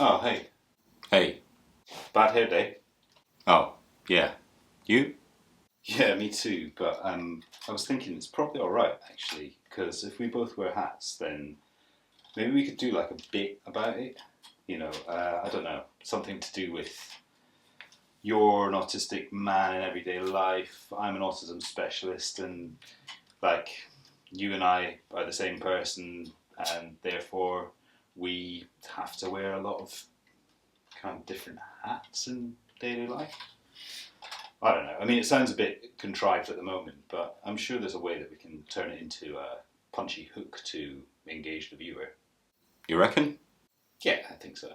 Oh, hey. Hey. Bad hair day. Oh, yeah. You? Yeah, me too, but I was thinking it's probably alright, actually, because if we both wear hats, then maybe we could do like a bit about it. I don't know, something to do with you're an autistic man in everyday life, I'm an autism specialist, and like you and I are the same person, and therefore we have to wear a lot of kind of different hats in daily life. I don't know. I mean, it sounds a bit contrived at the moment, but I'm sure there's a way that we can turn it into a punchy hook to engage the viewer. You reckon? Yeah, I think so.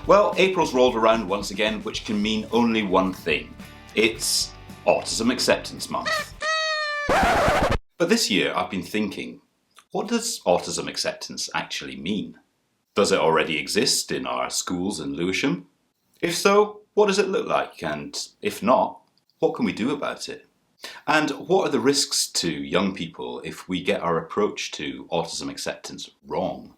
Well, April's rolled around once again, which can mean only one thing. It's Autism Acceptance Month. But this year I've been thinking, what does autism acceptance actually mean? Does it already exist in our schools in Lewisham? If so, what does it look like? And if not, what can we do about it? And what are the risks to young people if we get our approach to autism acceptance wrong?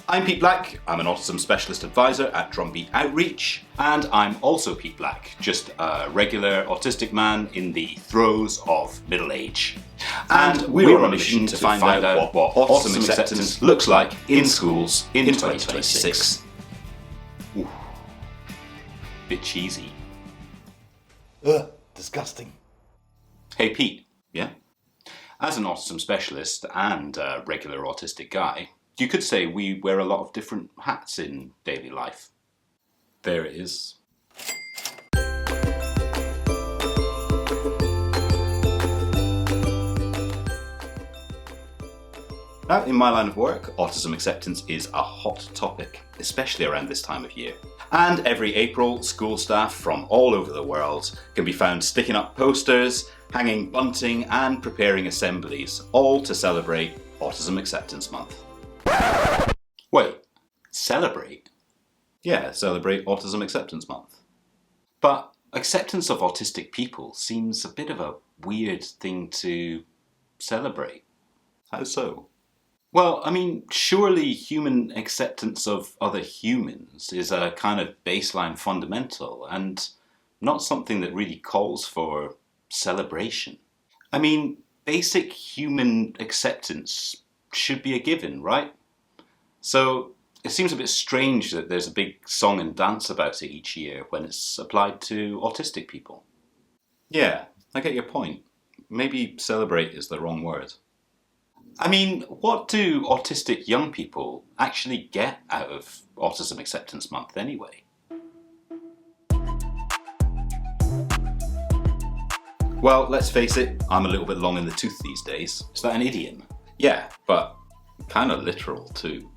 I'm Pete Black, I'm an Autism Specialist Advisor at Drumbeat Outreach, and I'm also Pete Black, just a regular autistic man in the throes of middle age. And we're on a mission to find out what autism acceptance looks like in schools in 2026. Ooh, bit cheesy. Ugh, disgusting. Hey Pete, yeah? As an autism specialist and a regular autistic guy, you could say we wear a lot of different hats in daily life. There it is. Now, in my line of work, autism acceptance is a hot topic, especially around this time of year. And every April, school staff from all over the world can be found sticking up posters, hanging bunting, and preparing assemblies, all to celebrate Autism Acceptance Month. Wait, celebrate? Yeah, celebrate Autism Acceptance Month. But acceptance of autistic people seems a bit of a weird thing to celebrate. How so? Well, I mean, surely human acceptance of other humans is a kind of baseline fundamental and not something that really calls for celebration. I mean, basic human acceptance should be a given, right? So it seems a bit strange that there's a big song and dance about it each year when it's applied to autistic people. Yeah, I get your point. Maybe celebrate is the wrong word. I mean, what do autistic young people actually get out of Autism Acceptance Month anyway? Well, let's face it, I'm a little bit long in the tooth these days. Is that an idiom? Yeah, but kind of literal too.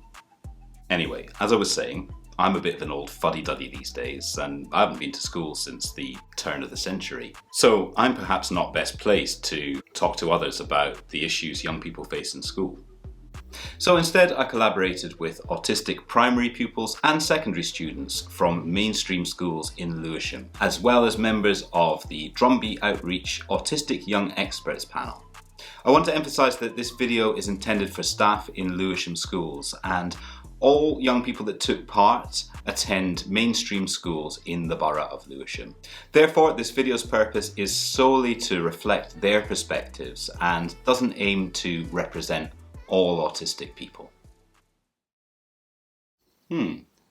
Anyway, as I was saying, I'm a bit of an old fuddy-duddy these days, and I haven't been to school since the turn of the century. So I'm perhaps not best placed to talk to others about the issues young people face in school. So instead, I collaborated with autistic primary pupils and secondary students from mainstream schools in Lewisham, as well as members of the Drumbeat Outreach Autistic Young Experts panel. I want to emphasise that this video is intended for staff in Lewisham schools, and all young people that took part attend mainstream schools in the borough of Lewisham. Therefore, this video's purpose is solely to reflect their perspectives and doesn't aim to represent all autistic people.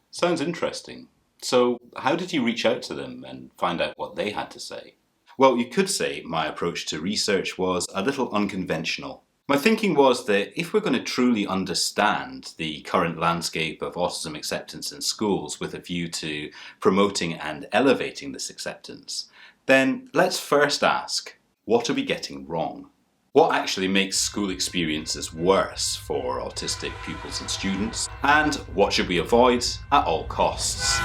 Sounds interesting. So how did you reach out to them and find out what they had to say? Well, you could say my approach to research was a little unconventional. My thinking was that if we're going to truly understand the current landscape of autism acceptance in schools with a view to promoting and elevating this acceptance, then let's first ask, what are we getting wrong? What actually makes school experiences worse for autistic pupils and students? And what should we avoid at all costs?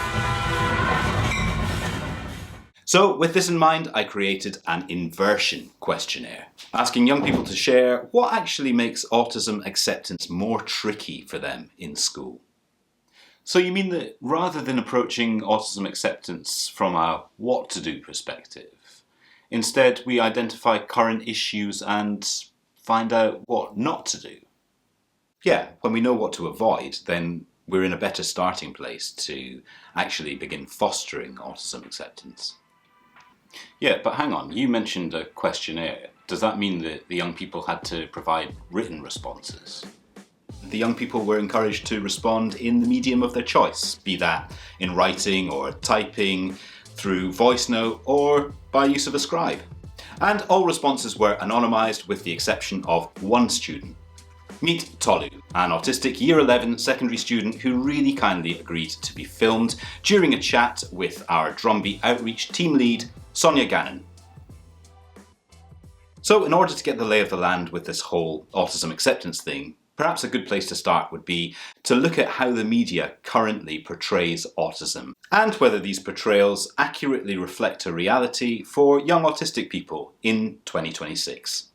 So with this in mind, I created an inversion questionnaire, asking young people to share what actually makes autism acceptance more tricky for them in school. So you mean that rather than approaching autism acceptance from a what to do perspective, instead we identify current issues and find out what not to do? Yeah, when we know what to avoid, then we're in a better starting place to actually begin fostering autism acceptance. Yeah, but hang on, you mentioned a questionnaire. Does that mean that the young people had to provide written responses? The young people were encouraged to respond in the medium of their choice, be that in writing or typing, through voice note, or by use of a scribe. And all responses were anonymised with the exception of one student. Meet Tolu, an autistic Year 11 secondary student who really kindly agreed to be filmed during a chat with our Drumbeat Outreach team lead, Sonia Gannon. So in order to get the lay of the land with this whole autism acceptance thing, perhaps a good place to start would be to look at how the media currently portrays autism, and whether these portrayals accurately reflect a reality for young autistic people in 2026.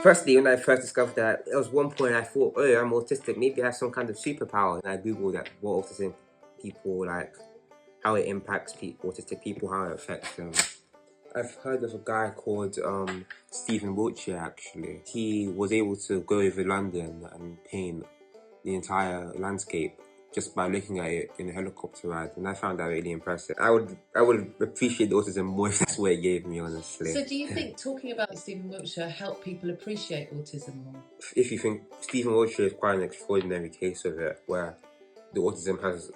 Firstly, when I first discovered that, there was one point I thought, oh, I'm autistic, maybe I have some kind of superpower. And I googled that, what autism people like, how it impacts autistic people, how it affects them. I've heard of a guy called Stephen Wiltshire, actually. He was able to go over London and paint the entire landscape just by looking at it in a helicopter ride, and I found that really impressive. I would appreciate the autism more if that's what it gave me, honestly. So do you think talking about Stephen Wiltshire helped people appreciate autism more? If you think Stephen Wiltshire is quite an extraordinary case of it, where the autism has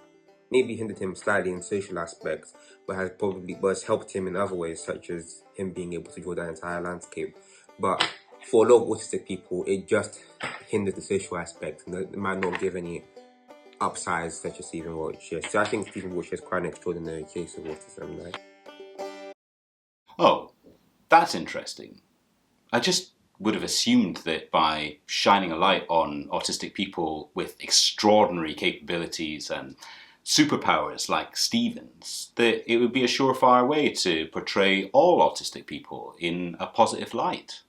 maybe hindered him slightly in social aspects, but has helped him in other ways, such as him being able to draw that entire landscape. But for a lot of autistic people, it just hinders the social aspect, and it might not give any upsides such as Stephen Wiltshire. So I think Stephen Wiltshire is quite an extraordinary case of autism, right? Oh, that's interesting. I just would have assumed that by shining a light on autistic people with extraordinary capabilities and superpowers like Stephen's, that it would be a surefire way to portray all autistic people in a positive light.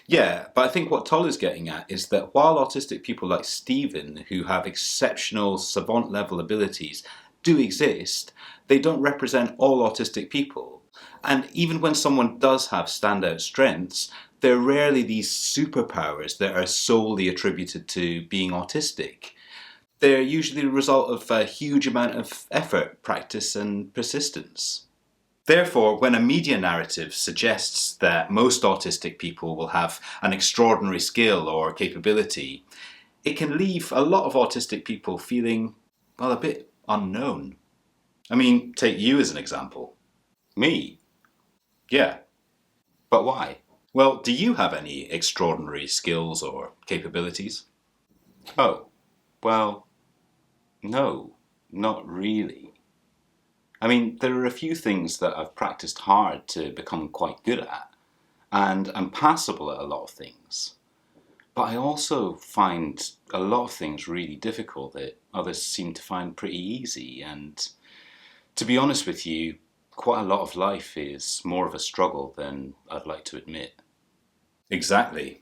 Yeah, but I think what Tolu's getting at is that while autistic people like Stephen, who have exceptional savant-level abilities, do exist, they don't represent all autistic people. And even when someone does have standout strengths, they're rarely these superpowers that are solely attributed to being autistic. They're usually the result of a huge amount of effort, practice, and persistence. Therefore, when a media narrative suggests that most autistic people will have an extraordinary skill or capability, it can leave a lot of autistic people feeling, well, a bit unknown. I mean, take you as an example. Me? Yeah. But why? Well, do you have any extraordinary skills or capabilities? Oh, well, no, not really. I mean, there are a few things that I've practiced hard to become quite good at, and I'm passable at a lot of things. But I also find a lot of things really difficult that others seem to find pretty easy, and to be honest with you, quite a lot of life is more of a struggle than I'd like to admit. Exactly.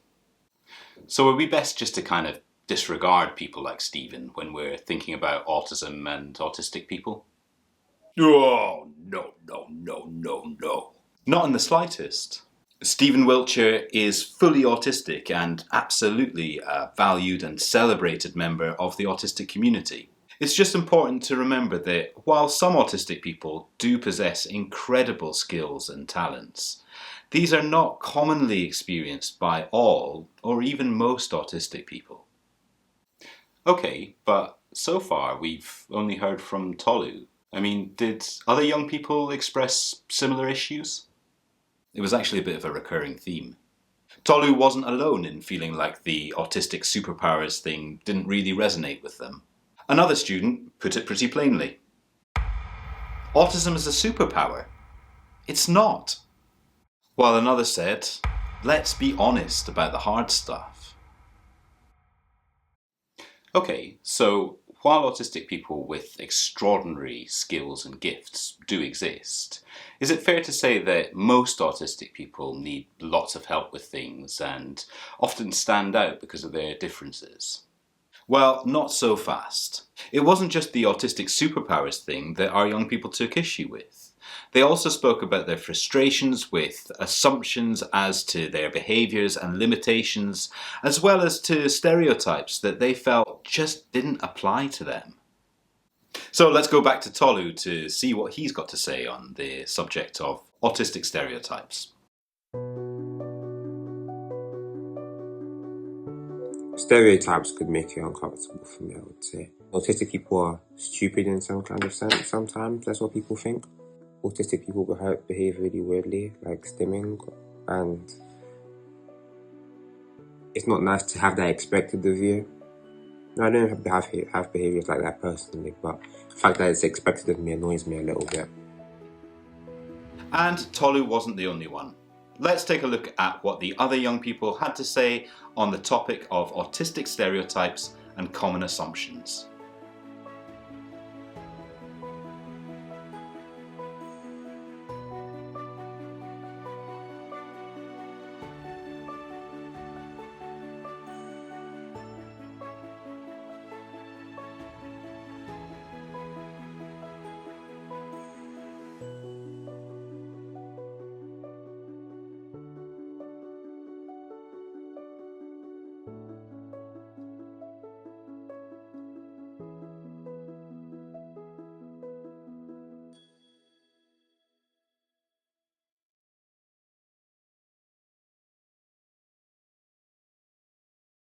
So are we best just to kind of disregard people like Stephen when we're thinking about autism and autistic people? Oh, no. Not in the slightest. Stephen Wiltshire is fully autistic and absolutely a valued and celebrated member of the autistic community. It's just important to remember that while some autistic people do possess incredible skills and talents, these are not commonly experienced by all or even most autistic people. Okay, but so far we've only heard from Tolu. I mean, did other young people express similar issues? It was actually a bit of a recurring theme. Tolu wasn't alone in feeling like the autistic superpowers thing didn't really resonate with them. Another student put it pretty plainly. Autism is a superpower. It's not. While another said, let's be honest about the hard stuff. Okay, so while autistic people with extraordinary skills and gifts do exist, is it fair to say that most autistic people need lots of help with things and often stand out because of their differences? Well, not so fast. It wasn't just the autistic superpowers thing that our young people took issue with. They also spoke about their frustrations with assumptions as to their behaviours and limitations, as well as to stereotypes that they felt just didn't apply to them. So let's go back to Tolu to see what he's got to say on the subject of autistic stereotypes. Stereotypes could make you uncomfortable for me, I would say. Autistic people are stupid in some kind of sense sometimes, that's what people think. Autistic people behave really weirdly, like stimming, and it's not nice to have that expected of you. No, I don't have behaviours like that personally, but the fact that it's expected of me annoys me a little bit. And Tolu wasn't the only one. Let's take a look at what the other young people had to say on the topic of autistic stereotypes and common assumptions.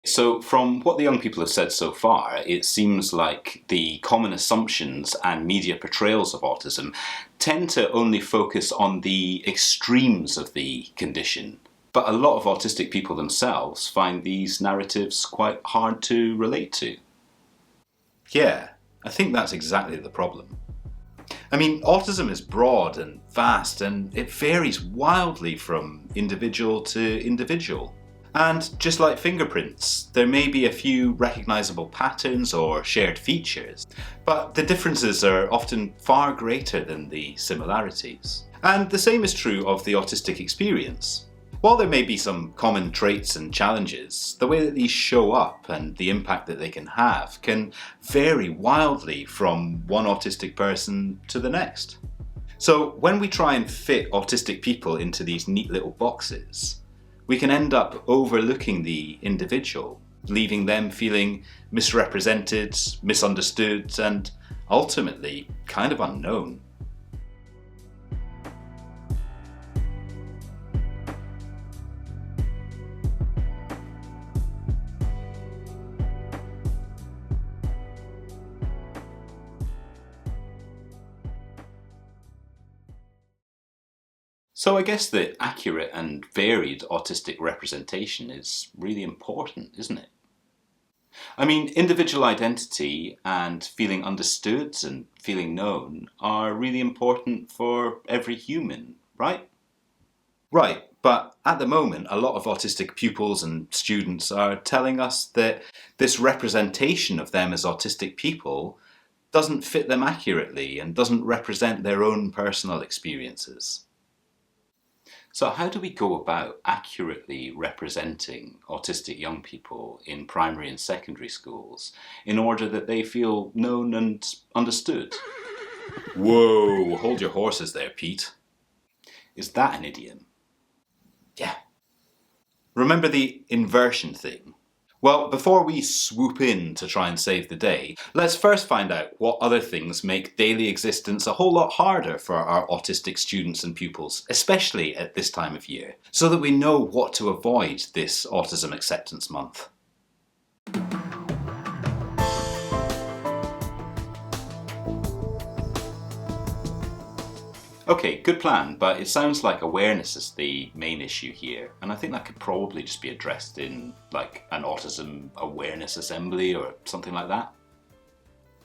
So from what the young people have said so far, it seems like the common assumptions and media portrayals of autism tend to only focus on the extremes of the condition. But a lot of autistic people themselves find these narratives quite hard to relate to. Yeah, I think that's exactly the problem. I mean, autism is broad and vast, and it varies wildly from individual to individual. And just like fingerprints, there may be a few recognisable patterns or shared features, but the differences are often far greater than the similarities. And the same is true of the autistic experience. While there may be some common traits and challenges, the way that these show up and the impact that they can have can vary wildly from one autistic person to the next. So when we try and fit autistic people into these neat little boxes, we can end up overlooking the individual, leaving them feeling misrepresented, misunderstood, and ultimately kind of unknown. So I guess that accurate and varied autistic representation is really important, isn't it? I mean, individual identity and feeling understood and feeling known are really important for every human, right? Right, but at the moment, a lot of autistic pupils and students are telling us that this representation of them as autistic people doesn't fit them accurately and doesn't represent their own personal experiences. So how do we go about accurately representing autistic young people in primary and secondary schools in order that they feel known and understood? Whoa, hold your horses there, Pete. Is that an idiom? Yeah. Remember the inversion thing? Well, before we swoop in to try and save the day, let's first find out what other things make daily existence a whole lot harder for our autistic students and pupils, especially at this time of year, so that we know what to avoid this Autism Acceptance Month. Okay, good plan, but it sounds like awareness is the main issue here, and I think that could probably just be addressed in like an autism awareness assembly or something like that.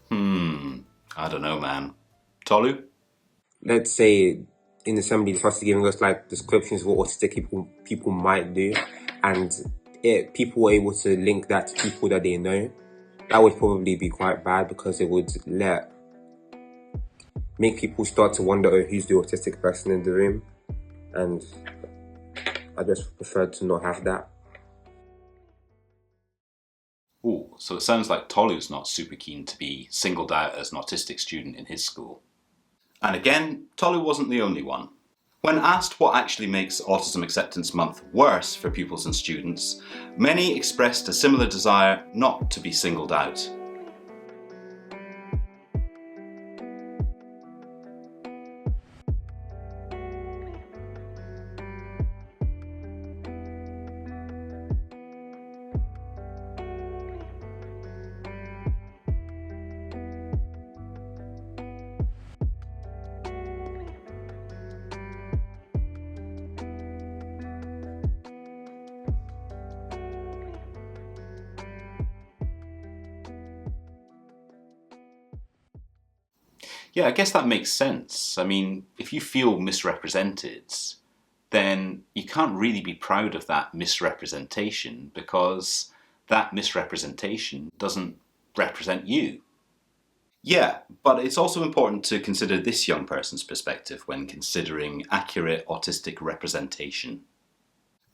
I don't know, man. Tolu? Let's say in assembly they started giving us like descriptions of what autistic people might do, and people were able to link that to people that they know. that would probably be quite bad because it would make people start to wonder, oh, who's the autistic person in the room, and I just prefer to not have that. Oh, so it sounds like Tolu's not super keen to be singled out as an autistic student in his school. And again, Tolu wasn't the only one. When asked what actually makes Autism Acceptance Month worse for pupils and students, many expressed a similar desire not to be singled out. Yeah, I guess that makes sense. I mean, if you feel misrepresented, then you can't really be proud of that misrepresentation because that misrepresentation doesn't represent you. Yeah, but it's also important to consider this young person's perspective when considering accurate autistic representation.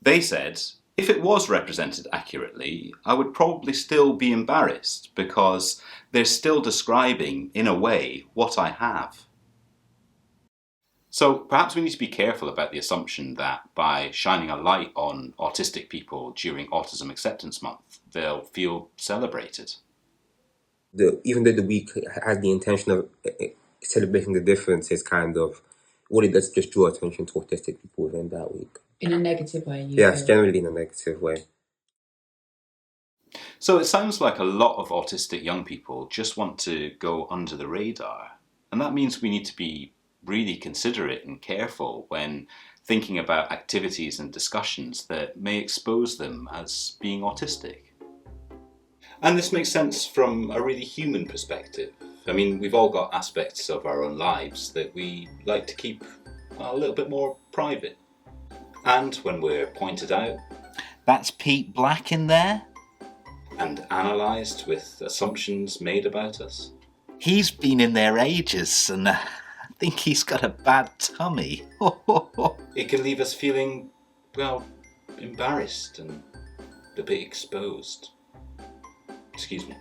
They said, if it was represented accurately, I would probably still be embarrassed because they're still describing, in a way, what I have. So perhaps we need to be careful about the assumption that by shining a light on autistic people during Autism Acceptance Month, they'll feel celebrated. Even though the week has the intention of celebrating the differences, kind of, what it does just draw attention to autistic people within that week. In a negative way, Yes, generally in a negative way. So it sounds like a lot of autistic young people just want to go under the radar. And that means we need to be really considerate and careful when thinking about activities and discussions that may expose them as being autistic. And this makes sense from a really human perspective. I mean, we've all got aspects of our own lives that we like to keep a little bit more private. And when we're pointed out, That's Pete Black in there? and analysed with assumptions made about us, He's been in there ages and I think he's got a bad tummy. it can leave us feeling, well, embarrassed and a bit exposed. Excuse me.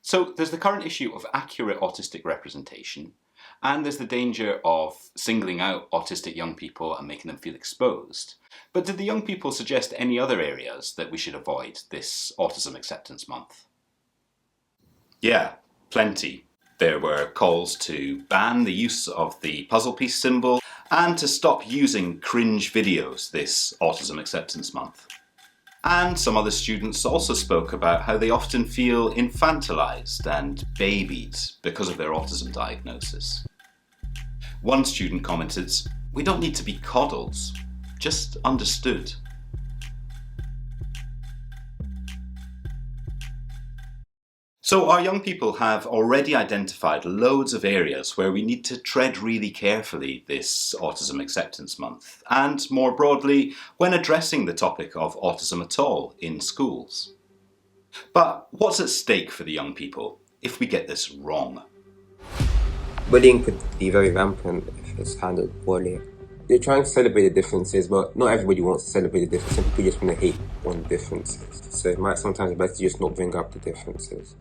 So there's the current issue of accurate autistic representation, and there's the danger of singling out autistic young people and making them feel exposed. But did the young people suggest any other areas that we should avoid this Autism Acceptance Month? Yeah, plenty. There were calls to ban the use of the puzzle piece symbol and to stop using cringe videos this Autism Acceptance Month. And some other students also spoke about how they often feel infantilized and babied because of their autism diagnosis. One student commented, "We don't need to be coddled, just understood." So our young people have already identified loads of areas where we need to tread really carefully this Autism Acceptance Month, and more broadly, when addressing the topic of autism at all in schools. But what's at stake for the young people if we get this wrong? Bullying could be very rampant if it's handled poorly. They're trying to celebrate the differences, but not everybody wants to celebrate the differences. Some people just want to hate on the differences. So it might sometimes be better to just not bring up the differences.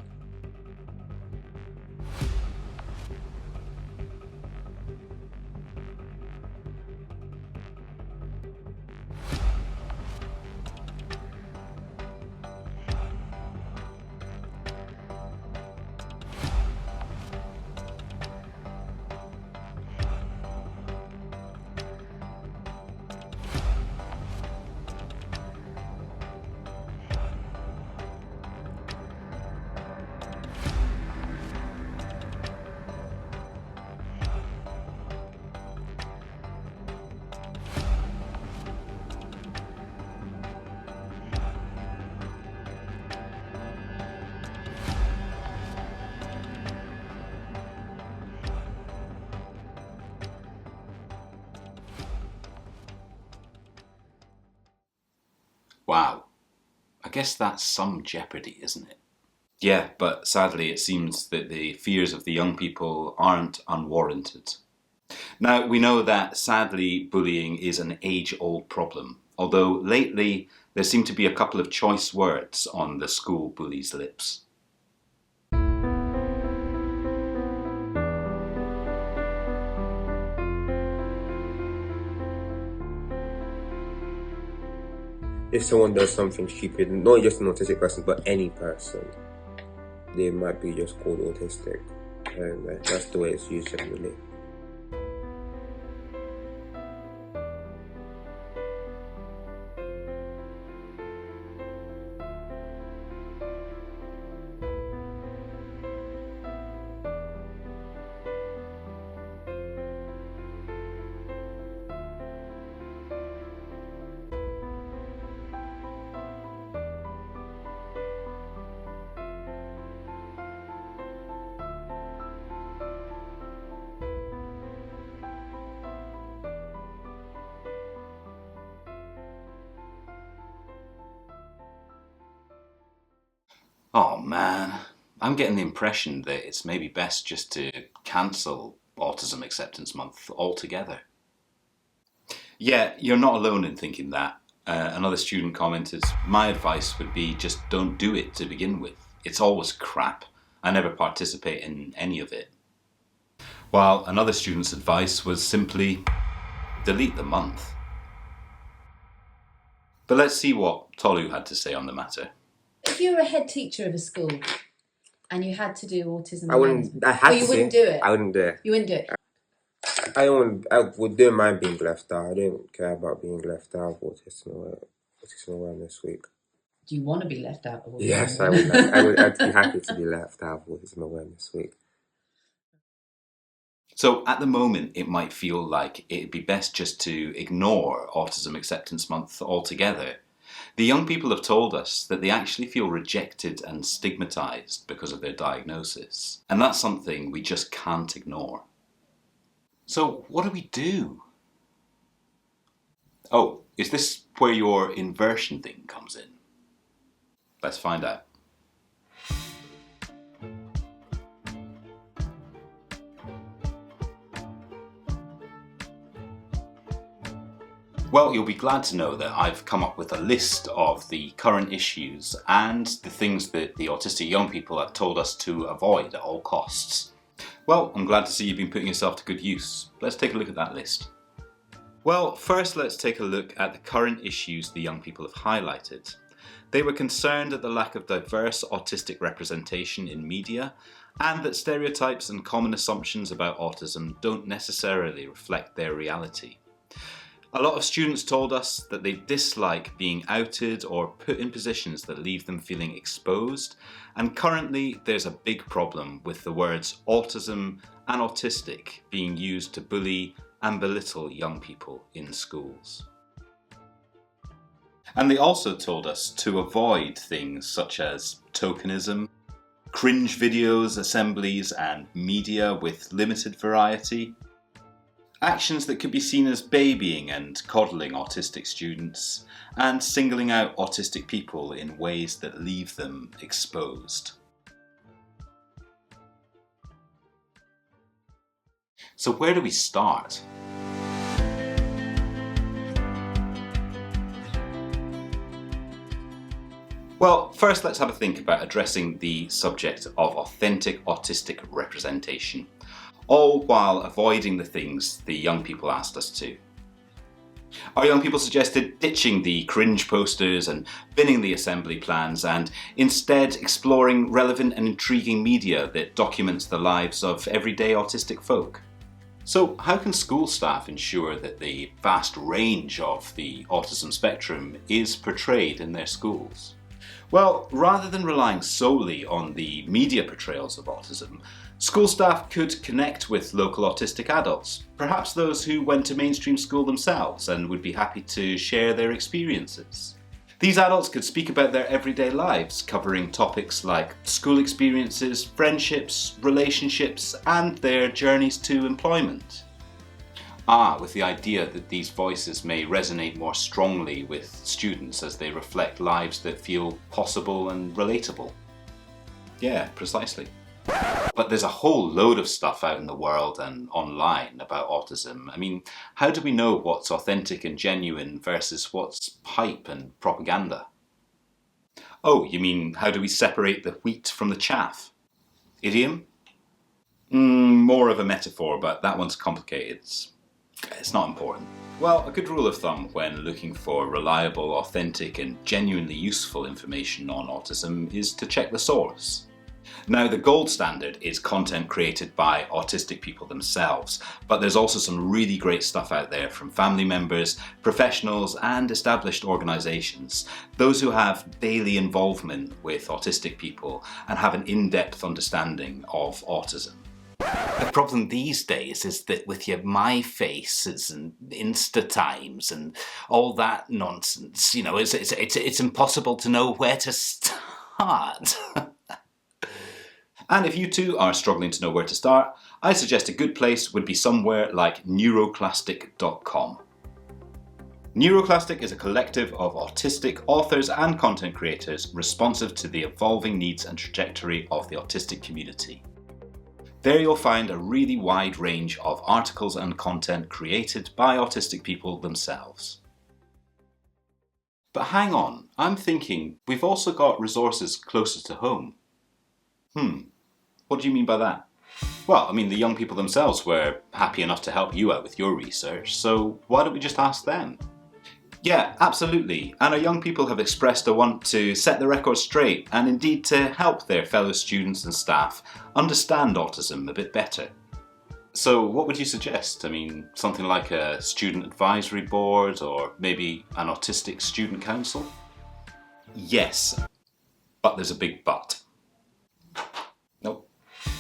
Wow. I guess that's some jeopardy, isn't it? Yeah, but sadly it seems that the fears of the young people aren't unwarranted. Now, we know that sadly bullying is an age-old problem, although lately there seem to be a couple of choice words on the school bullies' lips. If someone does something stupid, not just an autistic person, but any person, they might be just called autistic, and that's the way it's used generally. Oh man, I'm getting the impression that it's maybe best just to cancel Autism Acceptance Month altogether. Yeah, you're not alone in thinking that. Another student commented, "My advice would be just don't do it to begin with. It's always crap. I never participate in any of it." While another student's advice was simply delete the month. But let's see what Tolu had to say on the matter. If you were a head teacher of a school and you had to do autism, I wouldn't. I had you to. wouldn't do it. I wouldn't do it. You wouldn't do it. I wouldn't mind being left out. I don't care about being left out of Autism Awareness Week. Do you want to be left out of autism? Yes, I would. I'd be happy to be left out of Autism Awareness Week. So at the moment, it might feel like it'd be best just to ignore Autism Acceptance Month altogether. The young people have told us that they actually feel rejected and stigmatised because of their diagnosis. And that's something we just can't ignore. So what do we do? Oh, is this where your inversion thing comes in? Let's find out. Well, you'll be glad to know that I've come up with a list of the current issues and the things that the autistic young people have told us to avoid at all costs. Well, I'm glad to see you've been putting yourself to good use. Let's take a look at that list. Well, first let's take a look at the current issues the young people have highlighted. They were concerned at the lack of diverse autistic representation in media and that stereotypes and common assumptions about autism don't necessarily reflect their reality. A lot of students told us that they dislike being outed or put in positions that leave them feeling exposed, and currently there's a big problem with the words autism and autistic being used to bully and belittle young people in schools. And they also told us to avoid things such as tokenism, cringe videos, assemblies and media with limited variety, actions that could be seen as babying and coddling autistic students, and singling out autistic people in ways that leave them exposed. So where do we start? Well, first let's have a think about addressing the subject of authentic autistic representation, all while avoiding the things the young people asked us to. Our young people suggested ditching the cringe posters and binning the assembly plans and instead exploring relevant and intriguing media that documents the lives of everyday autistic folk. So how can school staff ensure that the vast range of the autism spectrum is portrayed in their schools? Well, rather than relying solely on the media portrayals of autism, school staff could connect with local autistic adults, perhaps those who went to mainstream school themselves and would be happy to share their experiences. These adults could speak about their everyday lives, covering topics like school experiences, friendships, relationships, and their journeys to employment. With the idea that these voices may resonate more strongly with students as they reflect lives that feel possible and relatable. Yeah, precisely. But there's a whole load of stuff out in the world and online about autism. I mean, how do we know what's authentic and genuine versus what's hype and propaganda? Oh, you mean how do we separate the wheat from the chaff? Idiom? More of a metaphor, but that one's complicated. It's not important. Well, a good rule of thumb when looking for reliable, authentic and genuinely useful information on autism is to check the source. Now, the gold standard is content created by autistic people themselves, but there's also some really great stuff out there from family members, professionals and established organisations, those who have daily involvement with autistic people and have an in-depth understanding of autism. The problem these days is that with your My Faces and Instatimes and all that nonsense, you know, it's impossible to know where to start. And if you too are struggling to know where to start, I suggest a good place would be somewhere like neuroclastic.com. Neuroclastic is a collective of autistic authors and content creators responsive to the evolving needs and trajectory of the autistic community. There you'll find a really wide range of articles and content created by autistic people themselves. But hang on, I'm thinking we've also got resources closer to home. What do you mean by that? Well, I mean the young people themselves were happy enough to help you out with your research, so why don't we just ask them? Yeah, absolutely, and our young people have expressed a want to set the record straight and indeed to help their fellow students and staff understand autism a bit better. So what would you suggest? I mean, something like a student advisory board or maybe an autistic student council? Yes, but there's a big but. Nope.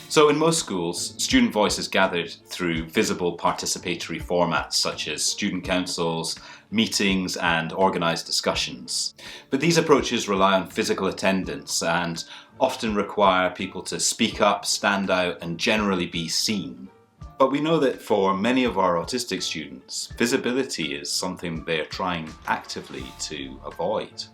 So in most schools, student voice is gathered through visible participatory formats such as student councils, meetings and organised discussions. But these approaches rely on physical attendance and often require people to speak up, stand out and generally be seen. But we know that for many of our autistic students, visibility is something they're trying actively to avoid.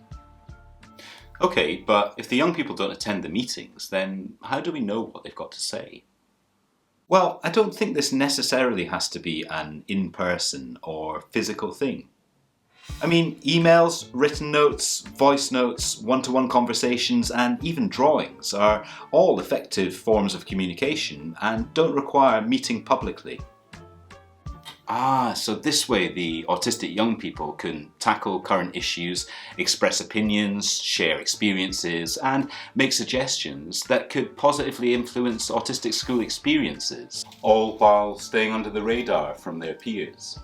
Okay, but if the young people don't attend the meetings, then how do we know what they've got to say? Well, I don't think this necessarily has to be an in-person or physical thing. I mean, emails, written notes, voice notes, one-to-one conversations and even drawings are all effective forms of communication and don't require meeting publicly. So this way the autistic young people can tackle current issues, express opinions, share experiences and make suggestions that could positively influence autistic school experiences, all while staying under the radar from their peers.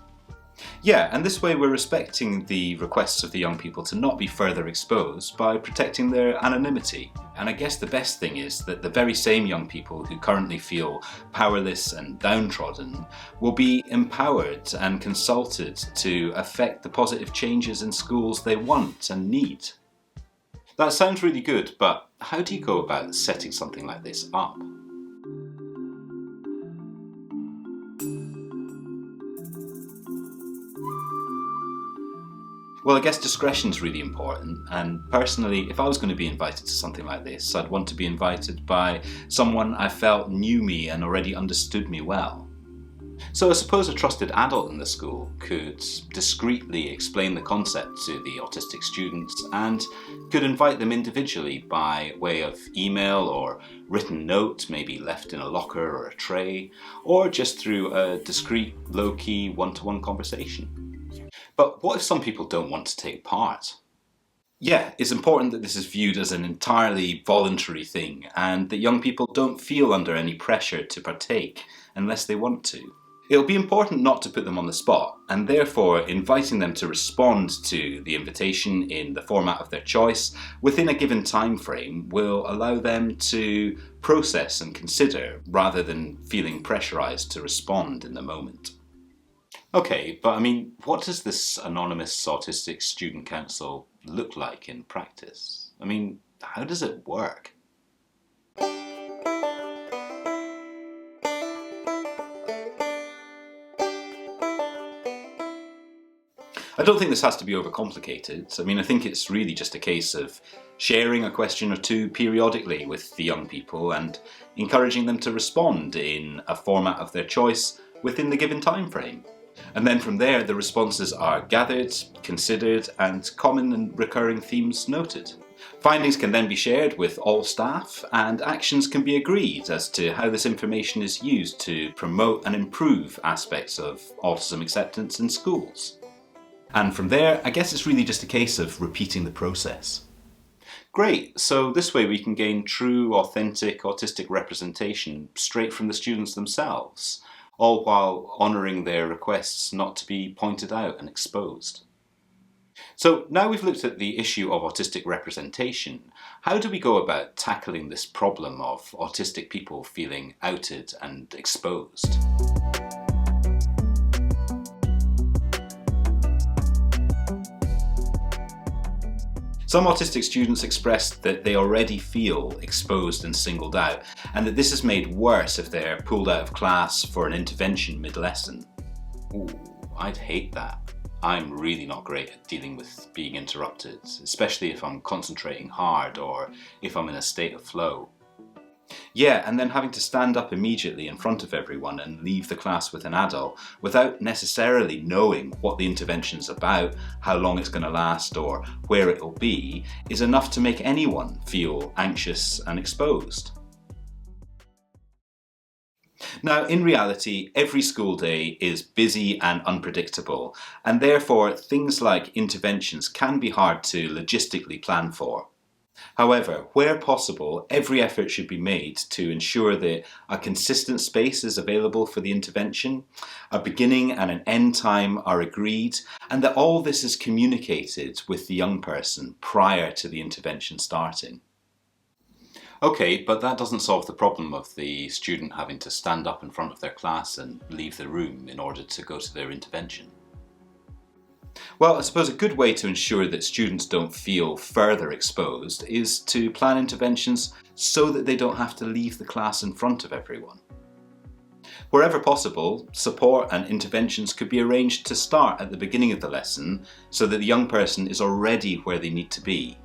Yeah, and this way we're respecting the requests of the young people to not be further exposed by protecting their anonymity. And I guess the best thing is that the very same young people who currently feel powerless and downtrodden will be empowered and consulted to affect the positive changes in schools they want and need. That sounds really good, but how do you go about setting something like this up? Well, I guess discretion's really important, and personally, if I was going to be invited to something like this, I'd want to be invited by someone I felt knew me and already understood me well. So I suppose a trusted adult in the school could discreetly explain the concept to the autistic students and could invite them individually by way of email or written note, maybe left in a locker or a tray, or just through a discreet, low-key, one-to-one conversation. But what if some people don't want to take part? Yeah, it's important that this is viewed as an entirely voluntary thing and that young people don't feel under any pressure to partake unless they want to. It'll be important not to put them on the spot, and therefore inviting them to respond to the invitation in the format of their choice within a given time frame will allow them to process and consider rather than feeling pressurised to respond in the moment. Okay, but I mean, what does this anonymous autistic student council look like in practice? I mean, how does it work? I don't think this has to be overcomplicated. I mean, I think it's really just a case of sharing a question or two periodically with the young people and encouraging them to respond in a format of their choice within the given time frame. And then from there, the responses are gathered, considered, and common and recurring themes noted. Findings can then be shared with all staff, and actions can be agreed as to how this information is used to promote and improve aspects of autism acceptance in schools. And from there, I guess it's really just a case of repeating the process. Great, so this way we can gain true, authentic autistic representation straight from the students themselves, all while honouring their requests not to be pointed out and exposed. So now we've looked at the issue of autistic representation, how do we go about tackling this problem of autistic people feeling outed and exposed? Some autistic students expressed that they already feel exposed and singled out, and that this is made worse if they're pulled out of class for an intervention mid-lesson. Ooh, I'd hate that. I'm really not great at dealing with being interrupted, especially if I'm concentrating hard or if I'm in a state of flow. Yeah, and then having to stand up immediately in front of everyone and leave the class with an adult without necessarily knowing what the intervention's about, how long it's going to last or where it will be, is enough to make anyone feel anxious and exposed. Now, in reality, every school day is busy and unpredictable, and therefore things like interventions can be hard to logistically plan for. However, where possible, every effort should be made to ensure that a consistent space is available for the intervention, a beginning and an end time are agreed, and that all this is communicated with the young person prior to the intervention starting. Okay, but that doesn't solve the problem of the student having to stand up in front of their class and leave the room in order to go to their intervention. Well, I suppose a good way to ensure that students don't feel further exposed is to plan interventions so that they don't have to leave the class in front of everyone. Wherever possible, support and interventions could be arranged to start at the beginning of the lesson so that the young person is already where they need to be.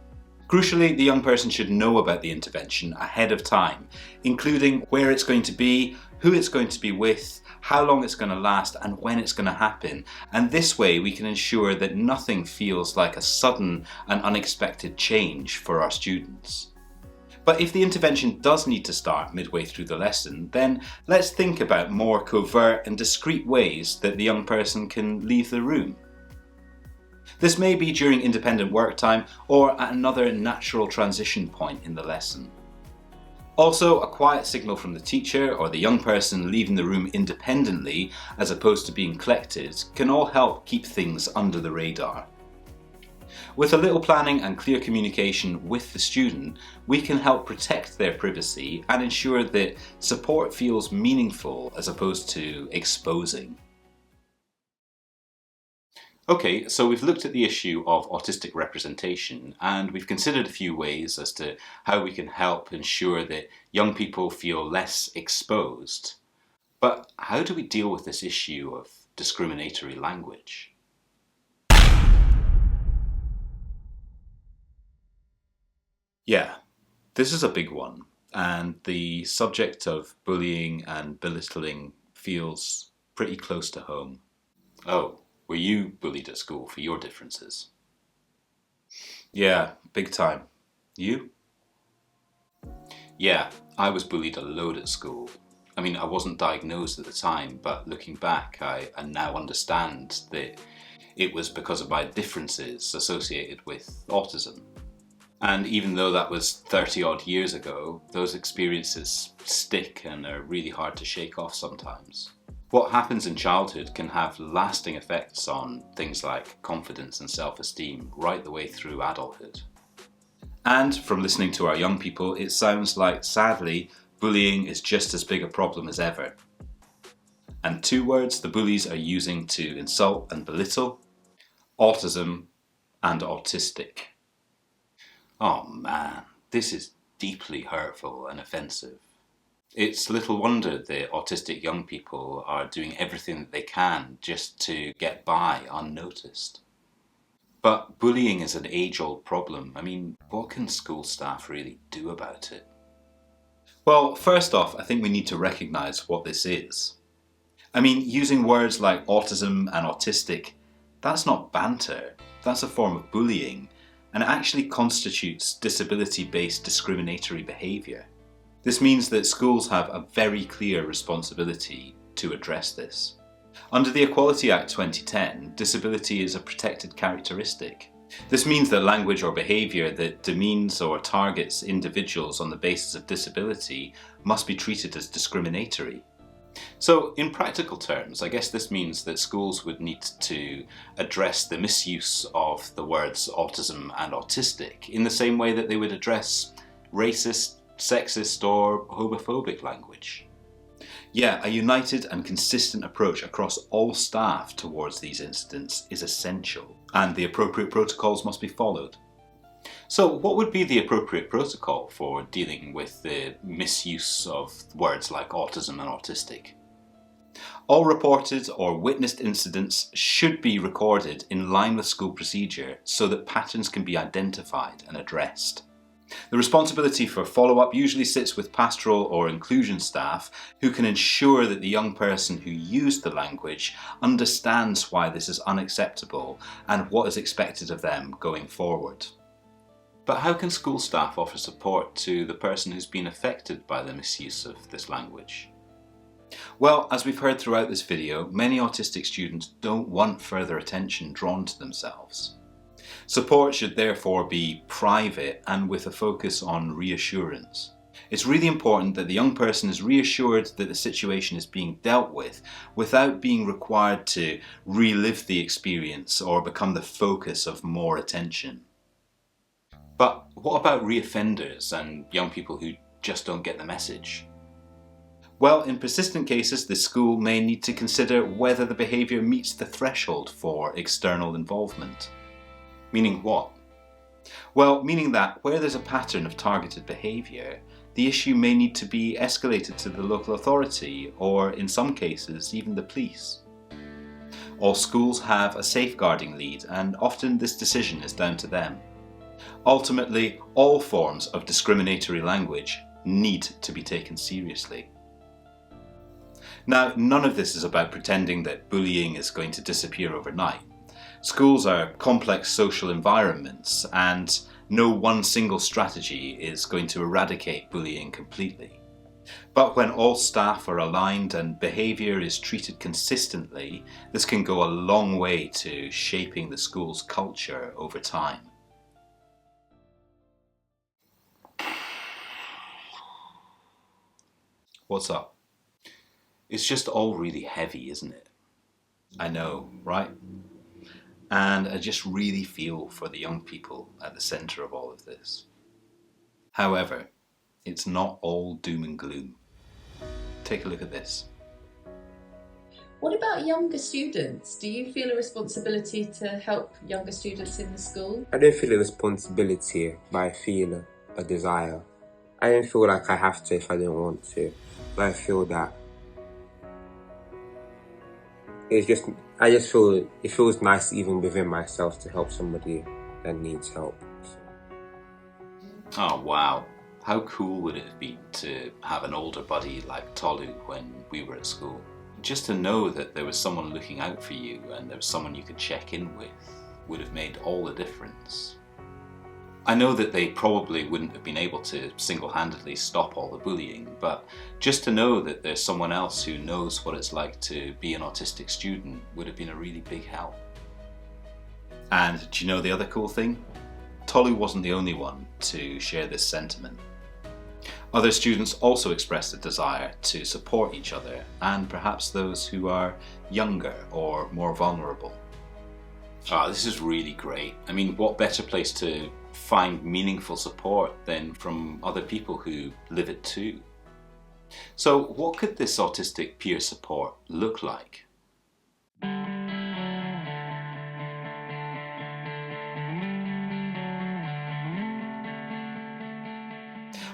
Crucially, the young person should know about the intervention ahead of time, including where it's going to be, who it's going to be with, how long it's going to last and when it's going to happen, and this way we can ensure that nothing feels like a sudden and unexpected change for our students. But if the intervention does need to start midway through the lesson, then let's think about more covert and discreet ways that the young person can leave the room. This may be during independent work time or at another natural transition point in the lesson. Also, a quiet signal from the teacher or the young person leaving the room independently as opposed to being collected can all help keep things under the radar. With a little planning and clear communication with the student, we can help protect their privacy and ensure that support feels meaningful as opposed to exposing. Okay, so we've looked at the issue of autistic representation and we've considered a few ways as to how we can help ensure that young people feel less exposed. But how do we deal with this issue of discriminatory language? Yeah, this is a big one, and the subject of bullying and belittling feels pretty close to home. Oh. Were you bullied at school for your differences? Yeah, big time. You? Yeah, I was bullied a load at school. I mean, I wasn't diagnosed at the time, but looking back, I now understand that it was because of my differences associated with autism. And even though that was 30 odd years ago, those experiences stick and are really hard to shake off sometimes. What happens in childhood can have lasting effects on things like confidence and self-esteem right the way through adulthood. And from listening to our young people, it sounds like, sadly, bullying is just as big a problem as ever. And two words the bullies are using to insult and belittle: autism and autistic. Oh man, this is deeply hurtful and offensive. It's little wonder that autistic young people are doing everything that they can just to get by unnoticed. But bullying is an age-old problem. I mean, what can school staff really do about it? Well, first off, I think we need to recognise what this is. I mean, using words like autism and autistic, that's not banter, that's a form of bullying, and it actually constitutes disability-based discriminatory behaviour. This means that schools have a very clear responsibility to address this. Under the Equality Act 2010, disability is a protected characteristic. This means that language or behaviour that demeans or targets individuals on the basis of disability must be treated as discriminatory. So, in practical terms, I guess this means that schools would need to address the misuse of the words autism and autistic in the same way that they would address racist, sexist or homophobic language. Yeah, a united and consistent approach across all staff towards these incidents is essential, and the appropriate protocols must be followed. So what would be the appropriate protocol for dealing with the misuse of words like autism and autistic? All reported or witnessed incidents should be recorded in line with school procedure so that patterns can be identified and addressed. The responsibility for follow-up usually sits with pastoral or inclusion staff who can ensure that the young person who used the language understands why this is unacceptable and what is expected of them going forward. But how can school staff offer support to the person who's been affected by the misuse of this language? Well, as we've heard throughout this video, many autistic students don't want further attention drawn to themselves. Support should therefore be private and with a focus on reassurance. It's really important that the young person is reassured that the situation is being dealt with without being required to relive the experience or become the focus of more attention. But what about reoffenders and young people who just don't get the message? Well, in persistent cases, the school may need to consider whether the behaviour meets the threshold for external involvement. Meaning what? Well, meaning that where there's a pattern of targeted behaviour, the issue may need to be escalated to the local authority or, in some cases, even the police. All schools have a safeguarding lead and often this decision is down to them. Ultimately, all forms of discriminatory language need to be taken seriously. Now, none of this is about pretending that bullying is going to disappear overnight. Schools are complex social environments and no one single strategy is going to eradicate bullying completely. But when all staff are aligned and behaviour is treated consistently, this can go a long way to shaping the school's culture over time. What's up? It's just all really heavy, isn't it? I know, right? And I just really feel for the young people at the centre of all of this. However, it's not all doom and gloom. Take a look at this. What about younger students? Do you feel a responsibility to help younger students in the school? I don't feel a responsibility, but I feel a desire. I don't feel like I have to if I don't want to, but I feel that I just feel it feels nice even within myself to help somebody that needs help. Oh wow, how cool would it have been to have an older buddy like Tolu when we were at school? Just to know that there was someone looking out for you and there was someone you could check in with would have made all the difference. I know that they probably wouldn't have been able to single-handedly stop all the bullying, but just to know that there's someone else who knows what it's like to be an autistic student would have been a really big help. And do you know the other cool thing? Tolu wasn't the only one to share this sentiment. Other students also expressed a desire to support each other and perhaps those who are younger or more vulnerable. This is really great. I mean, what better place to find meaningful support than from other people who live it too? So what could this autistic peer support look like?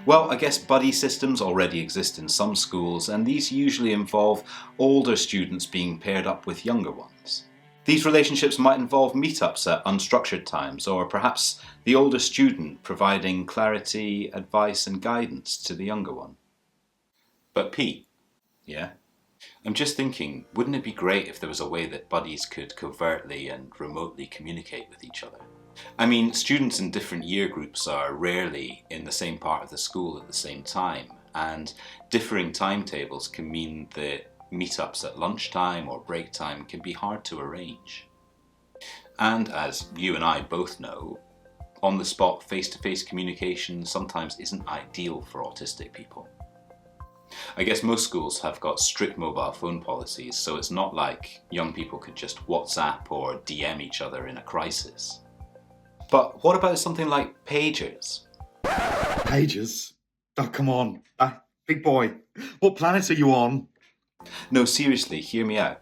Well, I guess buddy systems already exist in some schools, and these usually involve older students being paired up with younger ones. These relationships might involve meetups at unstructured times, or perhaps the older student providing clarity, advice and guidance to the younger one. But Pete, yeah? I'm just thinking, wouldn't it be great if there was a way that buddies could covertly and remotely communicate with each other? I mean, students in different year groups are rarely in the same part of the school at the same time, and differing timetables can mean that meetups at lunchtime or break time can be hard to arrange. And as you and I both know, on-the-spot face-to-face communication sometimes isn't ideal for autistic people. I guess most schools have got strict mobile phone policies, so it's not like young people could just WhatsApp or DM each other in a crisis. But what about something like pagers? Pagers? Oh, come on. Big boy, what planet are you on? No, seriously, hear me out.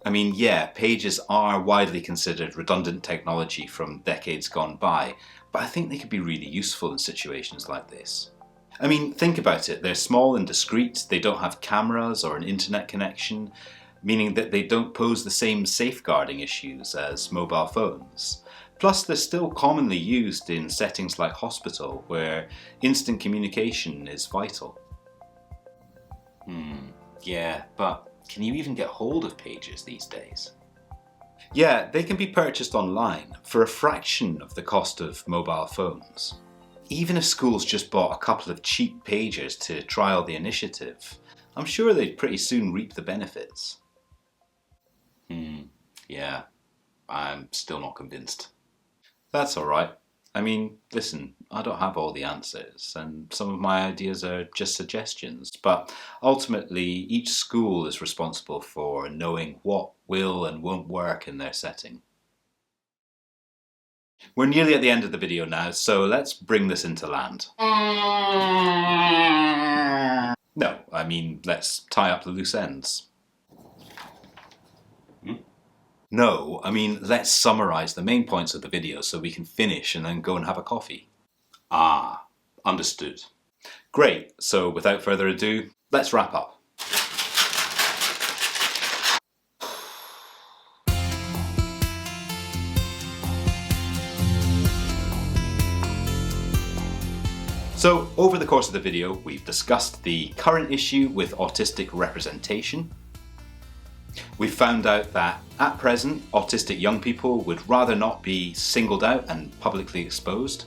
I mean, yeah, pagers are widely considered redundant technology from decades gone by, but I think they could be really useful in situations like this. I mean, think about it. They're small and discreet, they don't have cameras or an internet connection, meaning that they don't pose the same safeguarding issues as mobile phones. Plus, they're still commonly used in settings like hospital, where instant communication is vital. Yeah, but can you even get hold of pagers these days? Yeah, they can be purchased online for a fraction of the cost of mobile phones. Even if schools just bought a couple of cheap pagers to trial the initiative, I'm sure they'd pretty soon reap the benefits. Yeah, I'm still not convinced. That's alright. I mean, listen, I don't have all the answers, and some of my ideas are just suggestions, but ultimately each school is responsible for knowing what will and won't work in their setting. We're nearly at the end of the video now, so let's bring this into land. No, I mean, let's tie up the loose ends. No, I mean, let's summarise the main points of the video so we can finish and then go and have a coffee. Ah, understood. Great, so without further ado, let's wrap up. So, over the course of the video, we've discussed the current issue with autistic representation. We've found out that, at present, autistic young people would rather not be singled out and publicly exposed.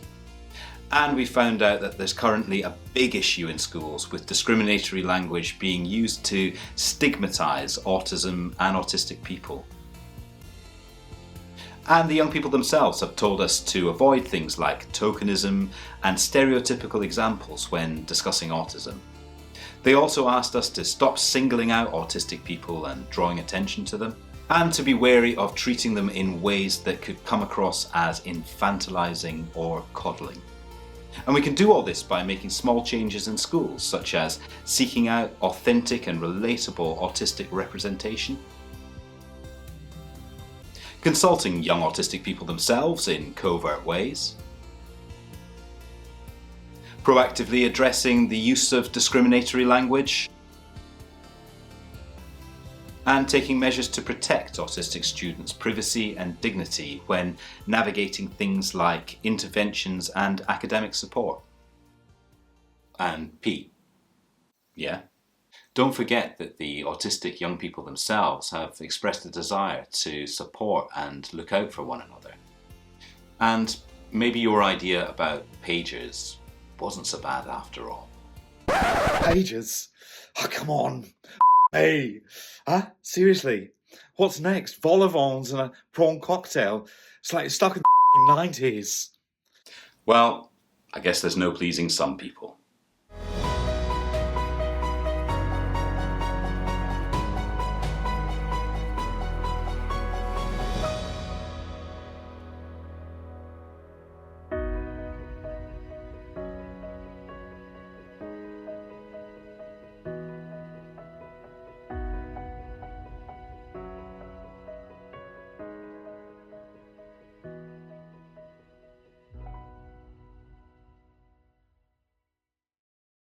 And we found out that there's currently a big issue in schools with discriminatory language being used to stigmatise autism and autistic people. And the young people themselves have told us to avoid things like tokenism and stereotypical examples when discussing autism. They also asked us to stop singling out autistic people and drawing attention to them, and to be wary of treating them in ways that could come across as infantilizing or coddling. And we can do all this by making small changes in schools, such as seeking out authentic and relatable autistic representation, consulting young autistic people themselves in covert ways, proactively addressing the use of discriminatory language, and taking measures to protect autistic students' privacy and dignity when navigating things like interventions and academic support. And Pete, yeah? Don't forget that the autistic young people themselves have expressed a desire to support and look out for one another. And maybe your idea about pagers wasn't so bad after all. Pagers? Oh, come on. Hey. Huh? Seriously? What's next? Vol au vents and a prawn cocktail? It's like it's stuck in the 90s. Well, I guess there's no pleasing some people.